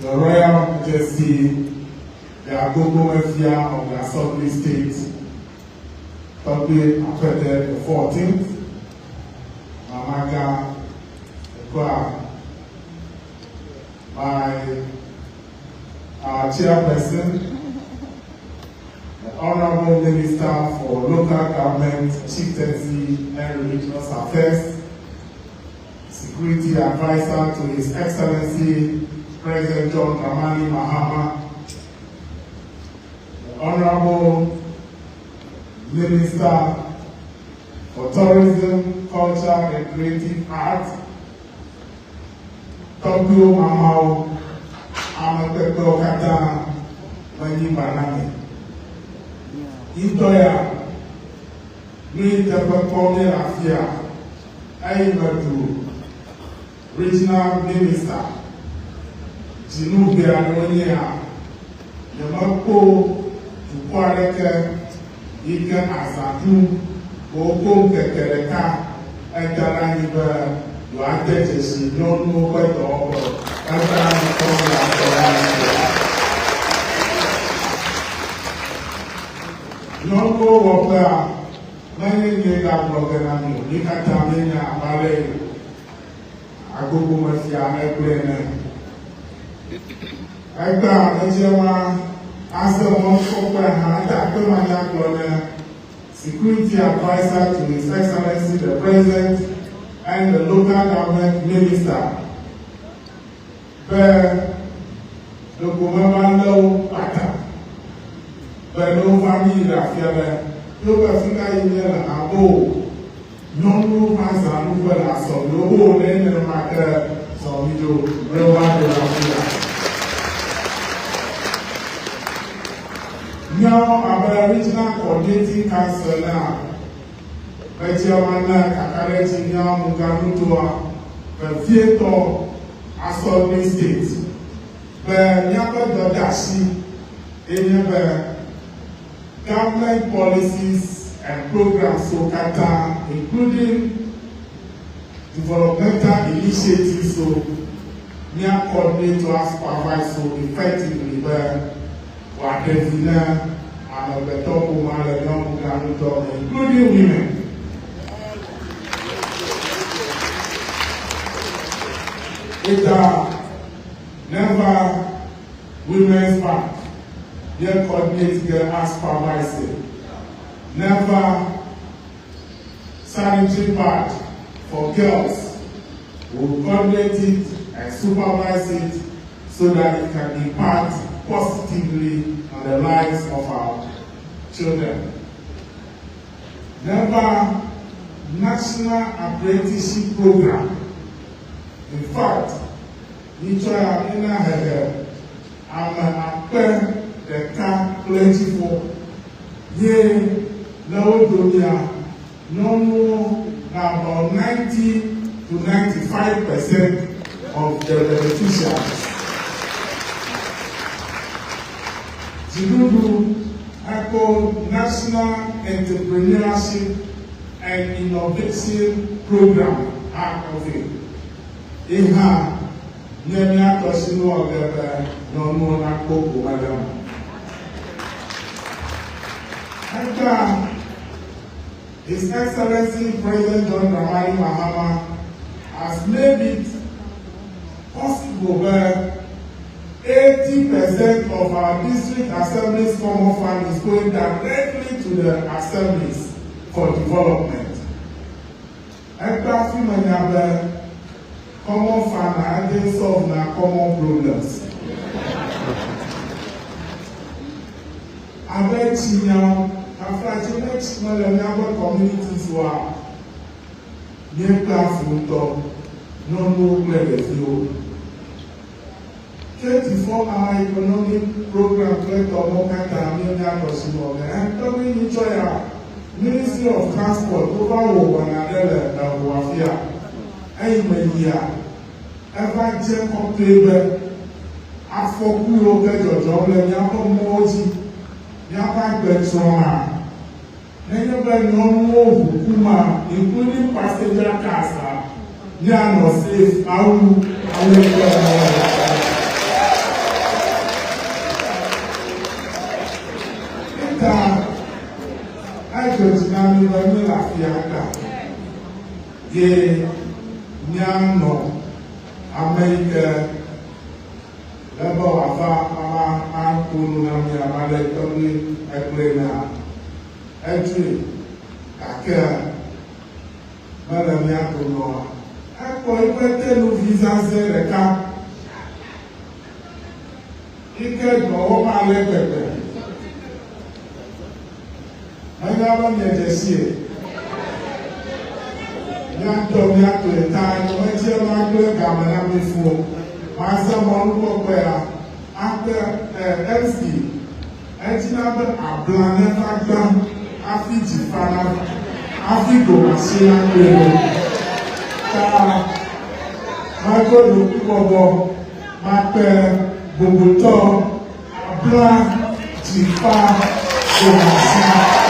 Your Royal Majesty, the Agogo Mafia of the Assembly State, Thursday, the 14th, Mamaga, by our chairperson, the Honorable Minister for Local Government, Chieftaincy and Religious Affairs, Security Advisor to His Excellency President John Dramani Mahama, the Honorable Minister for Tourism, Culture and Creative Arts, Tokyo Mamao, Amateto Kata, Ewenyigba. Itoya, we the performing affair, I to Regional Minister, Jinube Anonia, Yamako, Tukwaleke, Ika Asatu, Oko Kekereka, and Ewenyigba, you are dead, you don't know where to offer. No go where many nigga blogger, you can't tell me about it. Agogo Mafia, I got as the one for Security Advisor to His Excellency the President and the Local Government Minister. But the government pattern. But no family that you will figure in there and no fans are moving so no whole end of the matter. So we do real now, our regional coordinating council now, Bejiamana, Kakareti, Nyam, Muganutua, the theater, Assembly State, the Nyaka Dadashi, in government policies and programs so Kata, including developmental initiatives so near coordinators provide so effectively where Wadevina and the top woman and young Muganutua, including women. It never women's bank. They coordinate their as supervisor. Never sanitary pad for girls. We'll coordinate it and supervise it so that it can impact positively on the lives of our children. Never national apprenticeship program. In fact, we try in a head. I'm the car plentiful. Yea, no dunya, no more about 90 to 95% of the repetitions. Jinudu Echo National Entrepreneurship and Innovation Program (ACOV). Iha Nemia Toshino Ogebe no more Nako Madam. After His Excellency President John Dramani Mahama has made it possible where 80% of our district assemblies common fund is going directly to the assemblies for development. After Ewenyigba common fund and solve na common problems. Abechi now, after the next communities were near Volta, no clear 24-hour economic program to and coming each other, Ministry of Transport over Wafia. Ewenyigba ever jẹ́ kọ́pẹ́bẹ́ afọ́kúrò kẹjọjọ lẹ ní akọ́mọ́ọ́jì ní akágbẹ̀tọ́ra lẹ́yìn bẹ́ẹ̀ ni wọ́n mú òkú máa including passenger cars ní àná safe àwọn ẹgbẹ́ ọmọ ata ajojina mi wani lafiaka ye nyano America leba wafa ama akunu na mi amale tomi eplena etri ake mala mi akunu akọ ipete no visa se reka ike do ma le pepe anya ba mi ejesie Nyanto nyanto eta no etie ma gbe gama na mi fu ma se mo lu ko ya after MC etina be ablane fagba afiji fana afigo masina kwero ta ma ko lu kubobo ma pe boboto abla jifa ko masina